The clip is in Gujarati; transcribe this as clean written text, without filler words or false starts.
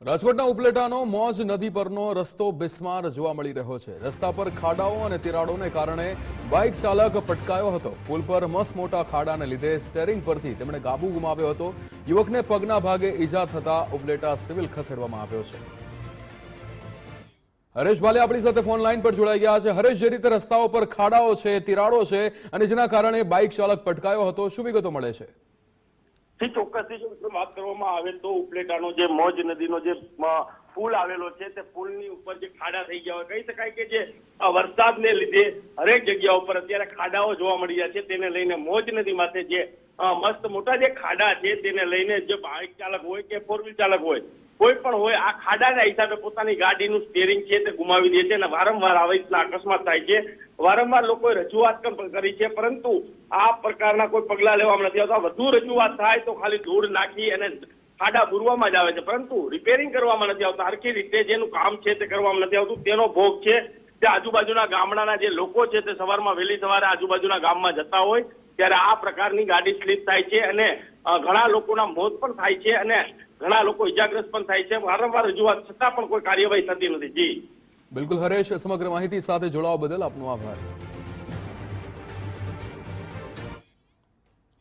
રાજકોટના ઉપલેટાનો મોજ નદી પરનો રસ્તો બિસ્માર જોવા મળી રહ્યો છે। રસ્તા પર ખાડાઓ અને તિરાડોને કારણે બાઇક ચાલક પટકાયો હતો। પુલ પર મસ્ત મોટા ખાડાને લીધે સ્ટીયરિંગ પરથી તેમણે કાબુ ગુમાવ્યો હતો। યુવકને પગના ભાગે ઈજા થતા ઉપલેટા સિવિલ ખસેડવામાં આવ્યો છે। હરેશ ભાલે આપણી સાથે ફોન લાઈન પર જોડાઈ ગયા છે। હરેશ, જે રીતે રસ્તાઓ પર ખાડાઓ છે, તિરાડો છે અને જેના કારણે બાઇક ચાલક પટકાયો હતો, શું વિગતો મળે છે? ચોક્કસથી જો વાત કરવામાં આવે તો ઉપલેટાનો જે મોજ નદીનો જે પુલ આવેલો છે તે પુલની ઉપર જે ખાડા થઈ ગયા હોય, કહી શકાય કે જે વરસાદને લીધે હરેક જગ્યા ઉપર અત્યારે ખાડાઓ જોવા મળી રહ્યા છે। તેને લઈને મોજ નદી માથે જે મસ્ત મોટા જે ખાડા છે તેને લઈને જે બાઇક ચાલક હોય કે ફોર વ્હીલ ચાલક હોય, કોઈ પણ હોય, આ ખાડાના હિસાબે પોતાની ગાડીનું સ્ટીયરિંગ છે તે ગુમાવી દે છે અને વારંવાર આવી રીતના અકસ્માત થાય છે। વારંવાર લોકોએ રજૂઆત પણ કરી છે, પરંતુ આ પ્રકારના કોઈ પગલા લેવામાં નથી આવતા। વધુ રજૂઆત થાય તો ખાલી ધૂળ નાખી અને ખાડા પૂરવામાં જ આવે છે, પરંતુ રિપેરિંગ કરવામાં નથી આવતા। હરખી રીતે જેનું કામ છે તે કરવામાં નથી આવતું। તેનો ભોગ છે તે આજુબાજુના ગામડાના જે લોકો છે તે સવારમાં વહેલી સવારે આજુબાજુના ગામમાં જતા હોય ત્યારે આ પ્રકારની ગાડી સ્લીપ થાય છે અને ઘણા લોકોના મોત પણ થાય છે અને ઘણા લોકો ઇજાગ્રસ્ત પણ થાય છે। વારંવાર રજૂઆત છતાં પણ કોઈ કાર્યવાહી થતી નથી। જી બિલકુલ હરેશ, સમગ્ર માહિતી સાથે જોડાવા બદલ આપનો આભાર।